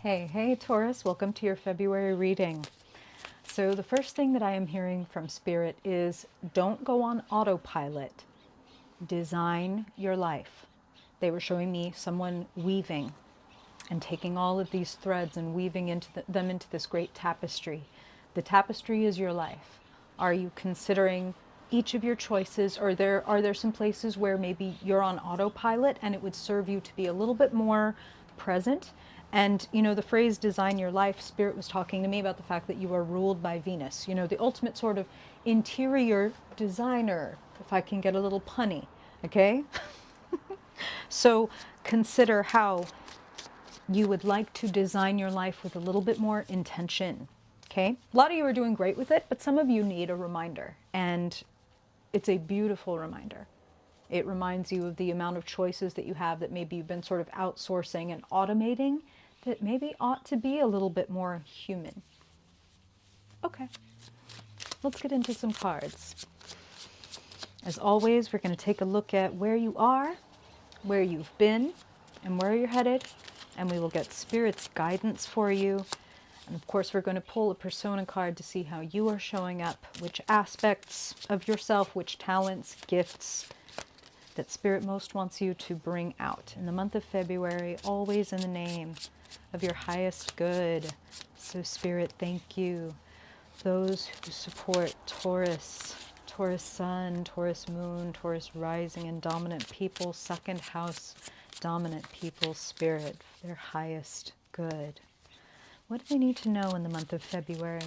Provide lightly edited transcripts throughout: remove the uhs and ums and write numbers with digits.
Hey Taurus, welcome to your February reading. So the first thing that I am hearing from Spirit is don't go on autopilot. Design your life. They were showing me someone weaving and taking all of these threads and weaving them into this great tapestry. The tapestry is your life. Are you considering each of your choices, or are there some places where maybe you're on autopilot and it would serve you to be a little bit more present? And you know, the phrase design your life, Spirit was talking to me about the fact that you are ruled by Venus, you know, the ultimate sort of interior designer, if I can get a little punny, okay? So consider how you would like to design your life with a little bit more intention. Okay? A lot of you are doing great with it, but some of you need a reminder. And it's a beautiful reminder. It reminds you of the amount of choices that you have that maybe you've been sort of outsourcing and automating that maybe ought to be a little bit more human. Okay, let's get into some cards. As always, we're going to take a look at where you are, where you've been, and where you're headed. And we will get Spirit's guidance for you. And of course, we're going to pull a persona card to see how you are showing up, which aspects of yourself, which talents, gifts that Spirit most wants you to bring out in the month of February, always in the name of your highest good. So Spirit, thank you. Those who support Taurus, Taurus Sun, Taurus Moon, Taurus Rising, and dominant people, second house, dominant people, Spirit, their highest good. What do they need to know in the month of February?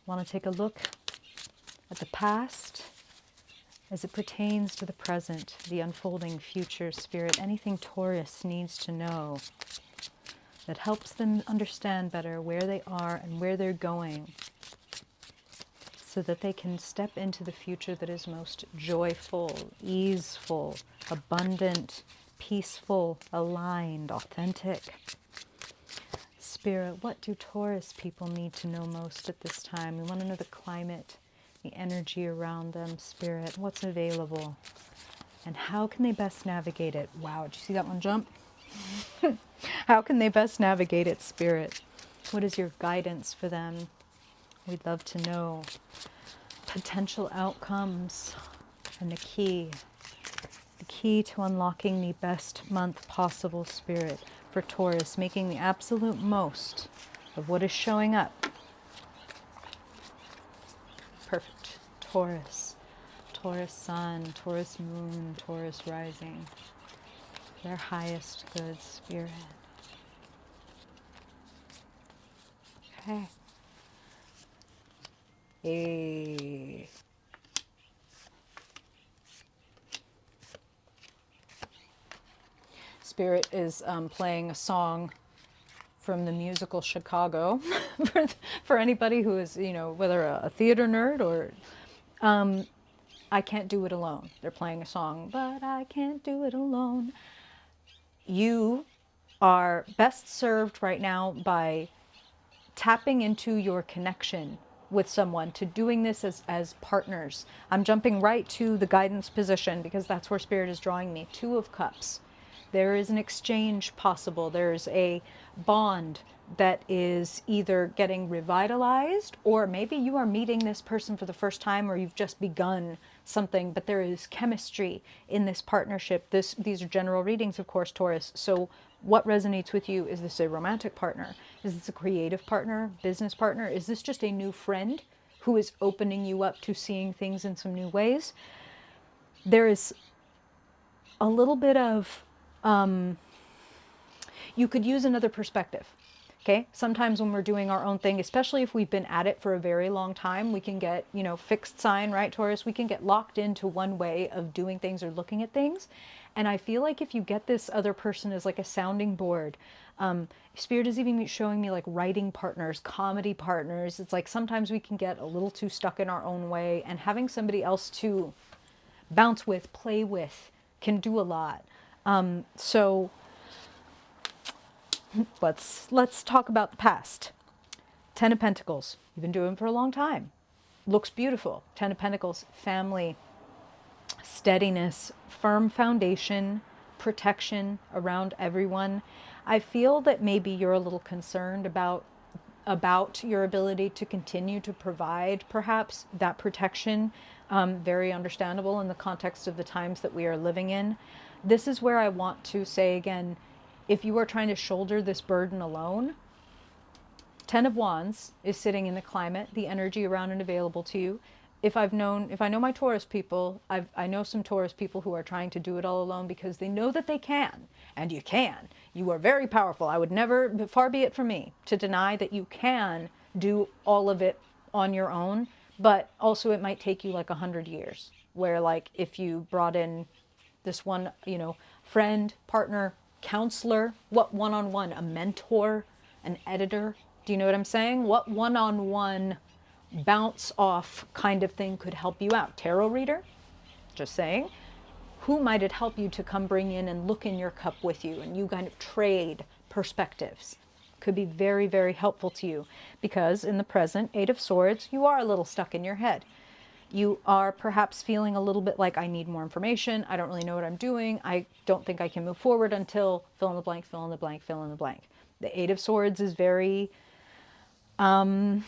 Want to take a look at the past as it pertains to the present, the unfolding future, Spirit, anything Taurus needs to know that helps them understand better where they are and where they're going, so that they can step into the future that is most joyful, easeful, abundant, peaceful, aligned, authentic. Spirit, what do Taurus people need to know most at this time? We want to know the climate, the energy around them, Spirit, what's available, and how can they best navigate it? Wow, did you see that one jump? How can they best navigate it, Spirit? What is your guidance for them? We'd love to know potential outcomes and the key to unlocking the best month possible, Spirit, for Taurus, making the absolute most of what is showing up. Perfect. Taurus, Taurus Sun, Taurus Moon, Taurus Rising, their highest good, Spirit. Okay. Hey. Spirit is playing a song from the musical Chicago for anybody who is, you know, whether a theater nerd or I Can't Do It Alone. They're playing a song, but I can't do it alone. You are best served right now by tapping into your connection with someone, to doing this as partners. I'm jumping right to the guidance position because that's where Spirit is drawing me. Two of Cups. There is an exchange possible. There's a bond that is either getting revitalized, or maybe you are meeting this person for the first time, or you've just begun something, but there is chemistry in this partnership. These are general readings, of course, Taurus. So what resonates with you? Is this a romantic partner? Is this a creative partner, business partner? Is this just a new friend who is opening you up to seeing things in some new ways? There is a little bit of, you could use another perspective. Okay, sometimes when we're doing our own thing, especially if we've been at it for a very long time, we can get, you know, fixed sign, right, Taurus? We can get locked into one way of doing things or looking at things. And I feel like if you get this other person as like a sounding board, Spirit is even showing me like writing partners, comedy partners. It's like sometimes we can get a little too stuck in our own way, and having somebody else to bounce with, play with, can do a lot. So let's talk about the past. Ten of Pentacles. You've been doing it for a long time. Looks beautiful. Ten of Pentacles, family, steadiness, firm foundation, protection around everyone. I feel that maybe you're a little concerned about your ability to continue to provide perhaps that protection. Very understandable in the context of the times that we are living in. This is where I want to say again, if you are trying to shoulder this burden alone, Ten of Wands is sitting in the climate, the energy around and available to you. If I know my Taurus people, I know some Taurus people who are trying to do it all alone because they know that they can. And you can. You are very powerful. I would never, far be it from me, to deny that you can do all of it on your own. But also it might take you like 100 years. Where like if you brought in this one, friend, partner, counselor, what one-on-one, a mentor, an editor. Do you know what I'm saying? What one-on-one bounce off kind of thing could help you out? Tarot reader? Just saying. Who might it help you to come bring in and look in your cup with you and you kind of trade perspectives? Could be very, very helpful to you because in the present, Eight of Swords, you are a little stuck in your head. You are perhaps feeling a little bit like I need more information. I don't really know what I'm doing. I don't think I can move forward until fill in the blank, fill in the blank, fill in the blank. The Eight of Swords is very, they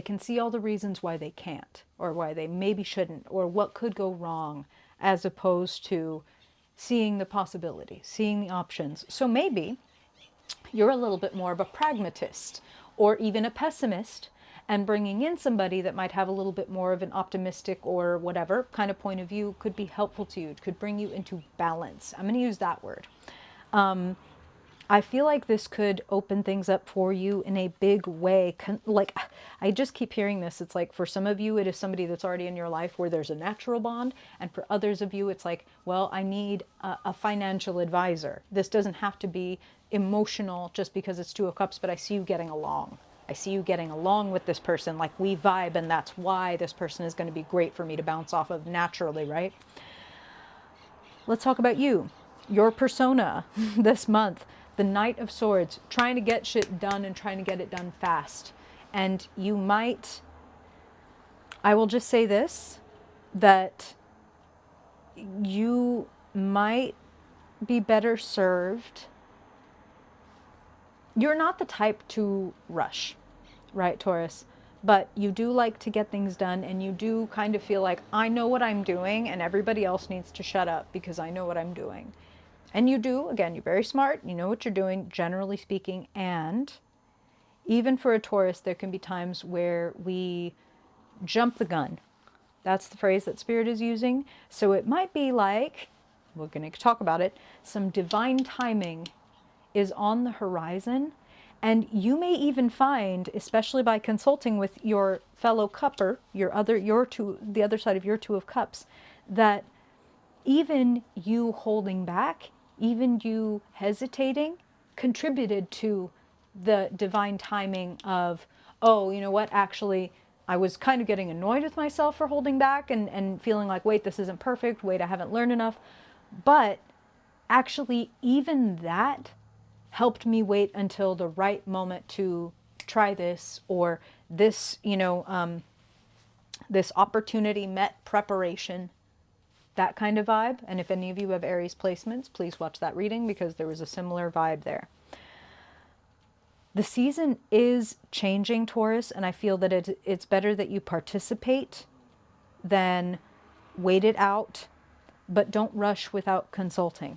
can see all the reasons why they can't or why they maybe shouldn't or what could go wrong as opposed to seeing the possibility, seeing the options. So maybe you're a little bit more of a pragmatist or even a pessimist, and bringing in somebody that might have a little bit more of an optimistic or whatever kind of point of view could be helpful to you. It could bring you into balance. I'm going to use that word. I feel like this could open things up for you in a big way. Like, I just keep hearing this. It's like for some of you, it is somebody that's already in your life where there's a natural bond. And for others of you, it's like, well, I need a financial advisor. This doesn't have to be emotional just because it's Two of Cups, but I see you getting along. I see you getting along with this person. Like we vibe, and that's why this person is going to be great for me to bounce off of naturally, right? Let's talk about you, your persona this month. The Knight of Swords, trying to get shit done and trying to get it done fast. And you might, I will just say this, that you might be better served. You're not the type to rush, right, Taurus? But you do like to get things done, and you do kind of feel like, I know what I'm doing and everybody else needs to shut up because I know what I'm doing. And you do, again, you're very smart, you know what you're doing, generally speaking, and even for a Taurus, there can be times where we jump the gun. That's the phrase that Spirit is using. So it might be like, we're going to talk about it, some divine timing is on the horizon. And you may even find, especially by consulting with your fellow cupper, the other side of your Two of Cups, that even you holding back, even you hesitating, contributed to the divine timing of, oh, you know what, actually, I was kind of getting annoyed with myself for holding back and feeling like, wait, this isn't perfect, wait, I haven't learned enough. But actually, even that helped me wait until the right moment to try this, or this, this opportunity met preparation, that kind of vibe. And if any of you have Aries placements, please watch that reading because there was a similar vibe there. The season is changing, Taurus, and I feel that it's better that you participate than wait it out, but don't rush without consulting.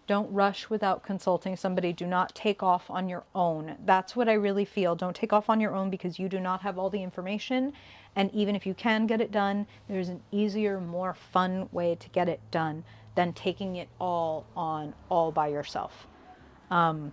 Don't rush without consulting somebody. Do not take off on your own. That's what I really feel. Don't take off on your own because you do not have all the information. And even if you can get it done, there's an easier, more fun way to get it done than taking it all on all by yourself. The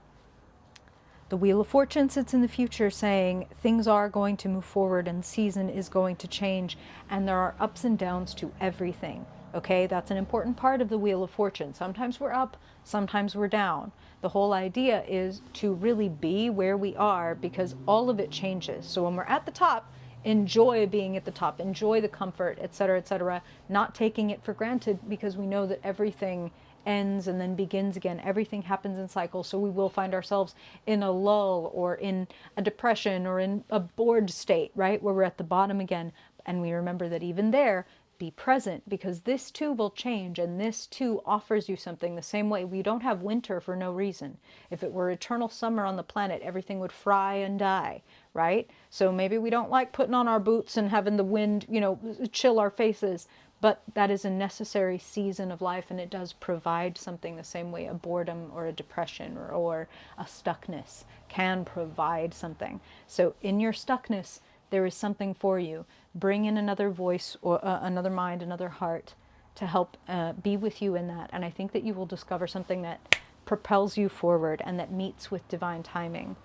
Wheel of Fortune sits in the future saying things are going to move forward and season is going to change, and there are ups and downs to everything. Okay, that's an important part of the Wheel of Fortune. Sometimes we're up, sometimes we're down. The whole idea is to really be where we are because all of it changes. So when we're at the top, enjoy being at the top, enjoy the comfort, etc., not taking it for granted because we know that everything ends and then begins again. Everything happens in cycles, so we will find ourselves in a lull or in a depression or in a bored state, right, where we're at the bottom again. And we remember that even there, be present, because this too will change, and this too offers you something. The same way we don't have winter for no reason. If it were eternal summer on the planet, everything would fry and die, right? So maybe we don't like putting on our boots and having the wind, you know, chill our faces, but that is a necessary season of life, and it does provide something, the same way a boredom or a depression or a stuckness can provide something. So in your stuckness, there is something for you. Bring in another voice or another mind, another heart to help be with you in that. And I think that you will discover something that propels you forward and that meets with divine timing.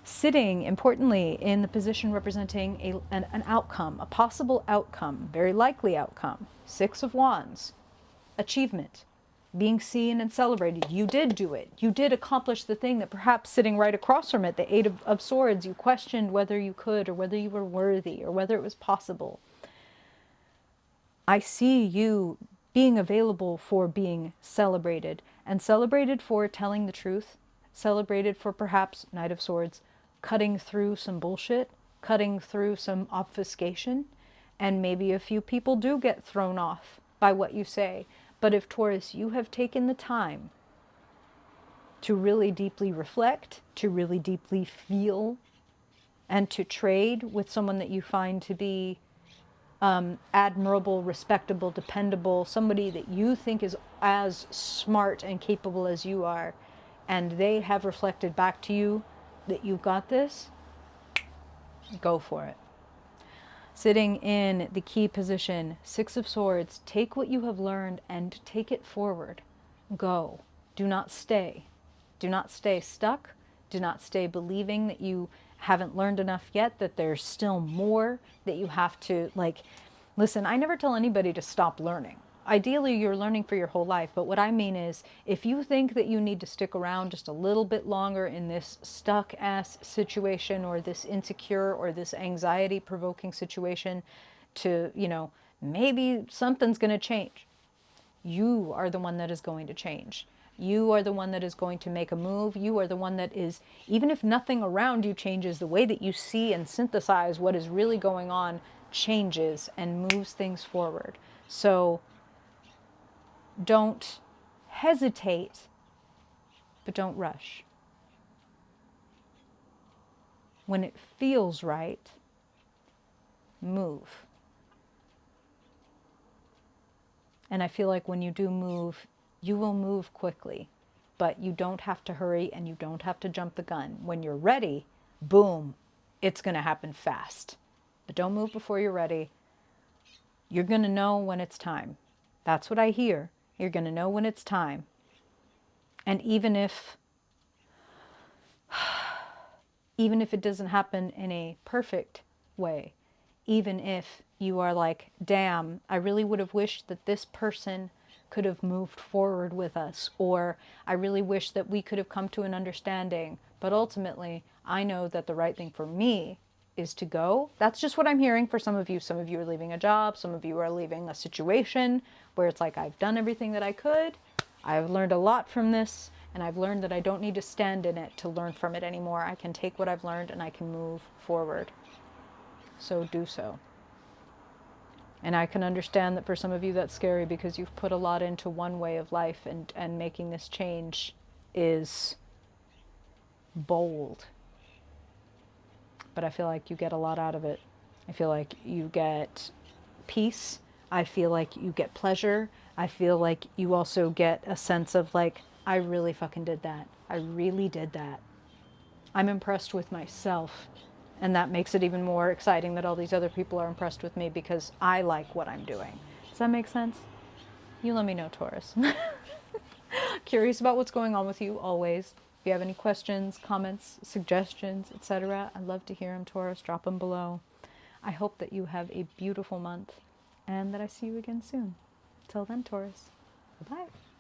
Sitting, importantly, in the position representing an outcome, a possible outcome, very likely outcome. Six of Wands, achievement, being seen and celebrated. You did do it. You did accomplish the thing that perhaps sitting right across from it, the Eight of Swords, you questioned whether you could or whether you were worthy or whether it was possible. I see you being available for being celebrated, and celebrated for telling the truth, celebrated for perhaps, Knight of Swords, cutting through some bullshit, cutting through some obfuscation, and maybe a few people do get thrown off by what you say. But if, Taurus, you have taken the time to really deeply reflect, to really deeply feel, and to trade with someone that you find to be admirable, respectable, dependable, somebody that you think is as smart and capable as you are, and they have reflected back to you that you've got this, go for it. Sitting in the key position, Six of Swords, take what you have learned and take it forward. Go. Do not stay. Do not stay stuck. Do not stay believing that you haven't learned enough yet, that there's still more that you have to, like, listen, I never tell anybody to stop learning. Ideally, you're learning for your whole life, but what I mean is, if you think that you need to stick around just a little bit longer in this stuck-ass situation, or this insecure or this anxiety-provoking situation to, you know, maybe something's going to change. You are the one that is going to change. You are the one that is going to make a move. You are the one that is, even if nothing around you changes, the way that you see and synthesize what is really going on changes and moves things forward. So don't hesitate, but don't rush. When it feels right, move. And I feel like when you do move, you will move quickly, but you don't have to hurry and you don't have to jump the gun. When you're ready, boom, it's going to happen fast. But don't move before you're ready. You're going to know when it's time. That's what I hear. You're going to know when it's time. And even if it doesn't happen in a perfect way, even if you are like, damn, I really would have wished that this person could have moved forward with us, or I really wish that we could have come to an understanding, but ultimately I know that the right thing for me is to go. That's just what I'm hearing for some of you. Some of you are leaving a job, some of you are leaving a situation where it's like, I've done everything that I could, I've learned a lot from this, and I've learned that I don't need to stand in it to learn from it anymore. I can take what I've learned and I can move forward. So do so. And I can understand that for some of you that's scary, because you've put a lot into one way of life, and making this change is bold. But I feel like you get a lot out of it. I feel like you get peace. I feel like you get pleasure. I feel like you also get a sense of like, I really fucking did that. I really did that. I'm impressed with myself. And that makes it even more exciting that all these other people are impressed with me, because I like what I'm doing. Does that make sense? You let me know, Taurus. Curious about what's going on with you always. If you have any questions, comments, suggestions, etc., I'd love to hear them, Taurus. Drop them below. I hope that you have a beautiful month and that I see you again soon. Till then, Taurus. Bye-bye.